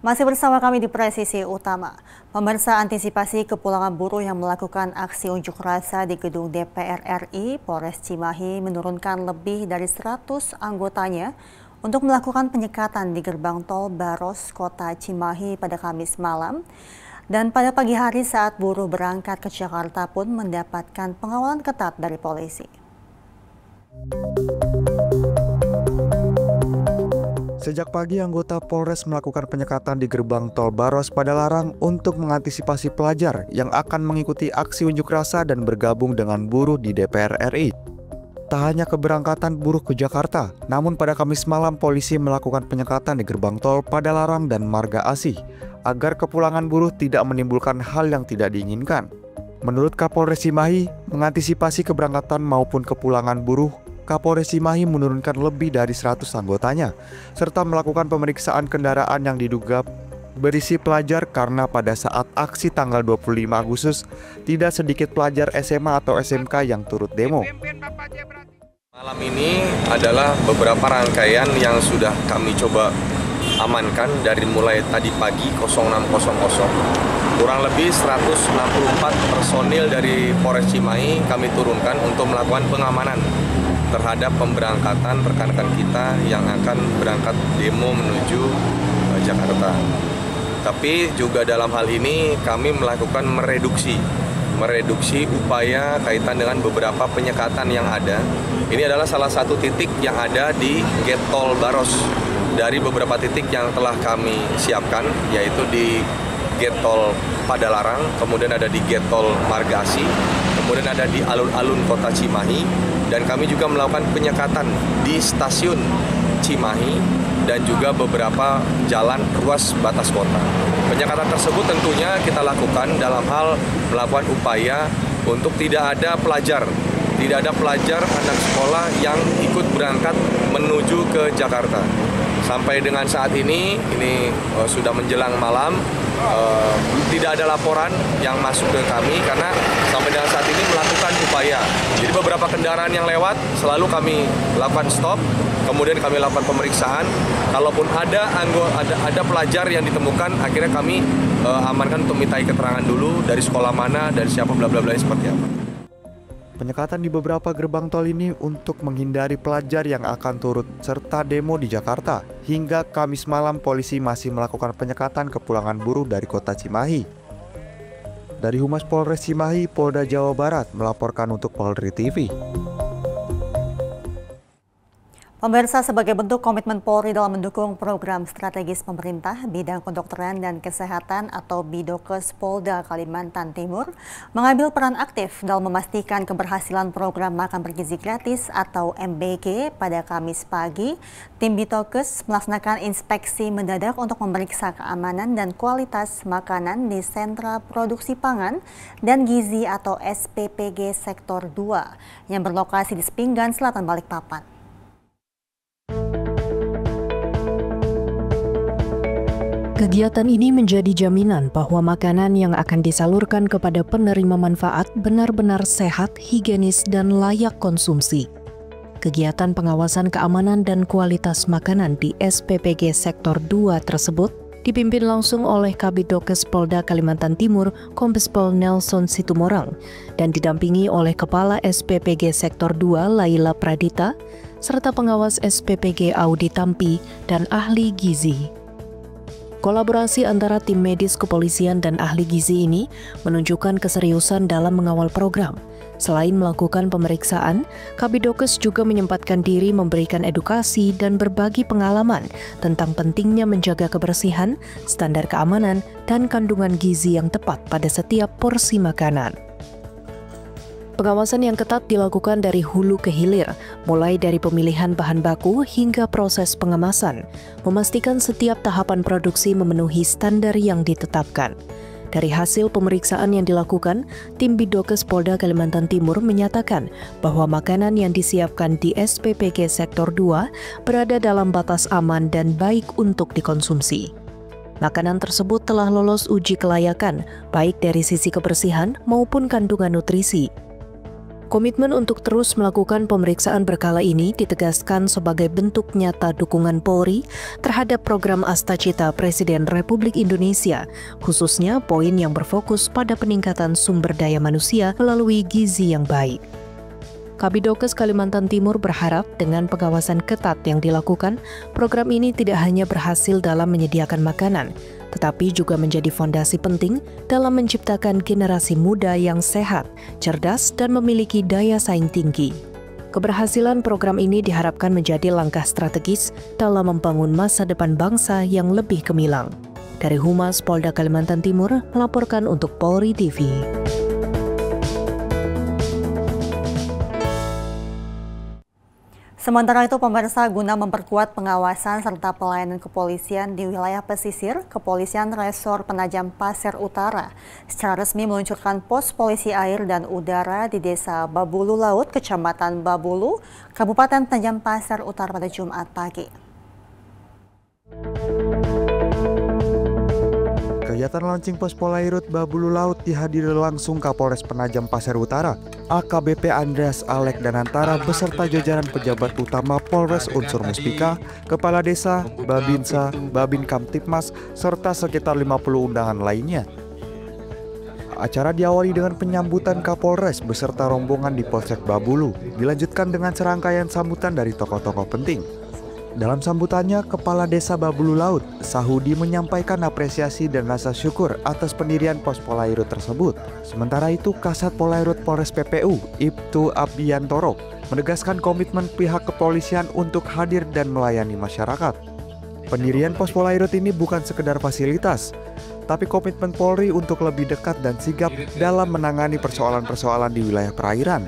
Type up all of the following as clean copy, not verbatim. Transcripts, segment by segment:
Masih bersama kami di Presisi Utama. Pemirsa, antisipasi kepulangan buruh yang melakukan aksi unjuk rasa di gedung DPR RI, Polres Cimahi menurunkan lebih dari 100 anggotanya untuk melakukan penyekatan di gerbang tol Baros, Kota Cimahi pada Kamis malam. Dan pada pagi hari saat buruh berangkat ke Jakarta pun mendapatkan pengawalan ketat dari polisi. Sejak pagi, anggota Polres melakukan penyekatan di gerbang tol Baros Padalarang untuk mengantisipasi pelajar yang akan mengikuti aksi unjuk rasa dan bergabung dengan buruh di DPR RI. Tak hanya keberangkatan buruh ke Jakarta, namun pada Kamis malam polisi melakukan penyekatan di gerbang tol Padalarang dan Marga Asih agar kepulangan buruh tidak menimbulkan hal yang tidak diinginkan. Menurut Kapolres Cimahi, mengantisipasi keberangkatan maupun kepulangan buruh, Kapolres Cimahi menurunkan lebih dari 100 anggotanya, serta melakukan pemeriksaan kendaraan yang diduga berisi pelajar karena pada saat aksi tanggal 25 Agustus, tidak sedikit pelajar SMA atau SMK yang turut demo. Malam ini adalah beberapa rangkaian yang sudah kami coba amankan dari mulai tadi pagi 06.00. Kurang lebih 164 personil dari Polres Cimahi kami turunkan untuk melakukan pengamanan terhadap pemberangkatan rekan-rekan kita yang akan berangkat demo menuju Jakarta. Tapi juga dalam hal ini kami melakukan mereduksi upaya kaitan dengan beberapa penyekatan yang ada. Ini adalah salah satu titik yang ada di Gate Tol Baros dari beberapa titik yang telah kami siapkan, yaitu di Gate Tol Padalarang, kemudian ada di Gate Tol Marga Asih, kemudian ada di alun-alun Kota Cimahi, dan kami juga melakukan penyekatan di stasiun Cimahi dan juga beberapa jalan ruas batas kota. Penyekatan tersebut tentunya kita lakukan dalam hal melakukan upaya untuk tidak ada pelajar anak sekolah yang ikut berangkat menuju ke Jakarta. Sampai dengan saat ini sudah menjelang malam, tidak ada laporan yang masuk ke kami karena sampai dengan saat ini melakukan upaya. Jadi beberapa kendaraan yang lewat selalu kami lakukan stop, kemudian kami lakukan pemeriksaan. Kalaupun ada pelajar yang ditemukan, akhirnya kami amankan untuk mintai keterangan dulu dari sekolah mana, dari siapa, bla bla bla seperti apa. Penyekatan di beberapa gerbang tol ini untuk menghindari pelajar yang akan turut serta demo di Jakarta. Hingga Kamis malam polisi masih melakukan penyekatan kepulangan buruh dari kota Cimahi. Dari Humas Polres Cimahi, Polda Jawa Barat melaporkan untuk Polri TV. Pemirsa, sebagai bentuk komitmen Polri dalam mendukung program strategis pemerintah bidang kedokteran dan kesehatan atau Bidokes Polda Kalimantan Timur mengambil peran aktif dalam memastikan keberhasilan program makan bergizi gratis atau MBG. Pada Kamis pagi, tim Bidokes melaksanakan inspeksi mendadak untuk memeriksa keamanan dan kualitas makanan di sentra produksi pangan dan gizi atau SPPG Sektor 2 yang berlokasi di Sepinggan, Selatan Balikpapan. Kegiatan ini menjadi jaminan bahwa makanan yang akan disalurkan kepada penerima manfaat benar-benar sehat, higienis, dan layak konsumsi. Kegiatan pengawasan keamanan dan kualitas makanan di SPPG Sektor 2 tersebut dipimpin langsung oleh Kabidokes Polda Kalimantan Timur, Kombes Pol Nelson Situmorang, dan didampingi oleh Kepala SPPG Sektor 2 Laila Pradita, serta pengawas SPPG Audi Tampi dan ahli gizi. Kolaborasi antara tim medis kepolisian dan ahli gizi ini menunjukkan keseriusan dalam mengawal program. Selain melakukan pemeriksaan, Kabidokes juga menyempatkan diri memberikan edukasi dan berbagi pengalaman tentang pentingnya menjaga kebersihan, standar keamanan, dan kandungan gizi yang tepat pada setiap porsi makanan. Pengawasan yang ketat dilakukan dari hulu ke hilir, mulai dari pemilihan bahan baku hingga proses pengemasan, memastikan setiap tahapan produksi memenuhi standar yang ditetapkan. Dari hasil pemeriksaan yang dilakukan, tim Bidokes Polda Kalimantan Timur menyatakan bahwa makanan yang disiapkan di SPPG Sektor 2 berada dalam batas aman dan baik untuk dikonsumsi. Makanan tersebut telah lolos uji kelayakan, baik dari sisi kebersihan maupun kandungan nutrisi. Komitmen untuk terus melakukan pemeriksaan berkala ini ditegaskan sebagai bentuk nyata dukungan Polri terhadap program Astacita Presiden Republik Indonesia, khususnya poin yang berfokus pada peningkatan sumber daya manusia melalui gizi yang baik. Kabidokes Kalimantan Timur berharap dengan pengawasan ketat yang dilakukan, program ini tidak hanya berhasil dalam menyediakan makanan, tetapi juga menjadi fondasi penting dalam menciptakan generasi muda yang sehat, cerdas, dan memiliki daya saing tinggi. Keberhasilan program ini diharapkan menjadi langkah strategis dalam membangun masa depan bangsa yang lebih gemilang. Dari Humas Polda Kalimantan Timur, melaporkan untuk Polri TV. Sementara itu, pemirsa, guna memperkuat pengawasan serta pelayanan kepolisian di wilayah pesisir, Kepolisian Resor Penajam Pasir Utara secara resmi meluncurkan pos polisi air dan udara di Desa Babulu Laut, Kecamatan Babulu, Kabupaten Penajam Pasir Utara pada Jumat pagi. Kegiatan launching pos Polairut Babulu Laut dihadiri langsung Kapolres Penajam Pasir Utara, AKBP Andreas Alek Danantara beserta jajaran pejabat utama Polres Unsur Muspika, Kepala Desa, Babinsa, Babin Kamtipmas, serta sekitar 50 undangan lainnya. Acara diawali dengan penyambutan Kapolres beserta rombongan di Polsek Babulu, dilanjutkan dengan serangkaian sambutan dari tokoh-tokoh penting. Dalam sambutannya, Kepala Desa Babulu Laut, Sahudi, menyampaikan apresiasi dan rasa syukur atas pendirian pos Polairut tersebut. Sementara itu, Kasat Polairut Polres PPU, Ibtu Abdiantoro, menegaskan komitmen pihak kepolisian untuk hadir dan melayani masyarakat. Pendirian pos Polairut ini bukan sekedar fasilitas, tapi komitmen Polri untuk lebih dekat dan sigap dalam menangani persoalan-persoalan di wilayah perairan.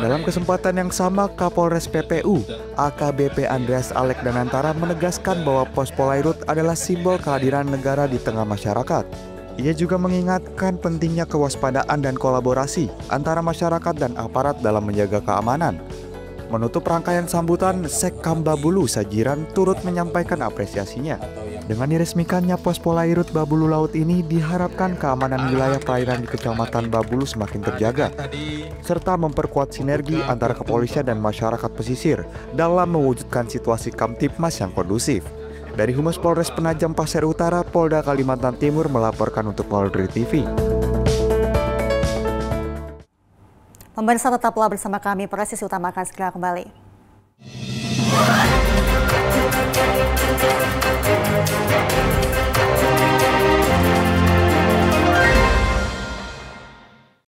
Dalam kesempatan yang sama, Kapolres PPU, AKBP Andreas Alek Danantara menegaskan bahwa pos Polairut adalah simbol kehadiran negara di tengah masyarakat. Ia juga mengingatkan pentingnya kewaspadaan dan kolaborasi antara masyarakat dan aparat dalam menjaga keamanan. Menutup rangkaian sambutan, Sekam Babulu Sajiran turut menyampaikan apresiasinya. Dengan diresmikannya pos Polairut Babulu Laut ini, diharapkan keamanan wilayah perairan di Kecamatan Babulu semakin terjaga, serta memperkuat sinergi antara kepolisian dan masyarakat pesisir dalam mewujudkan situasi Kamtipmas yang kondusif. Dari Humas Polres Penajam Pasir Utara, Polda Kalimantan Timur melaporkan untuk Polri TV. Pemirsa, tetaplah bersama kami, Presisi Utama akan segera kembali.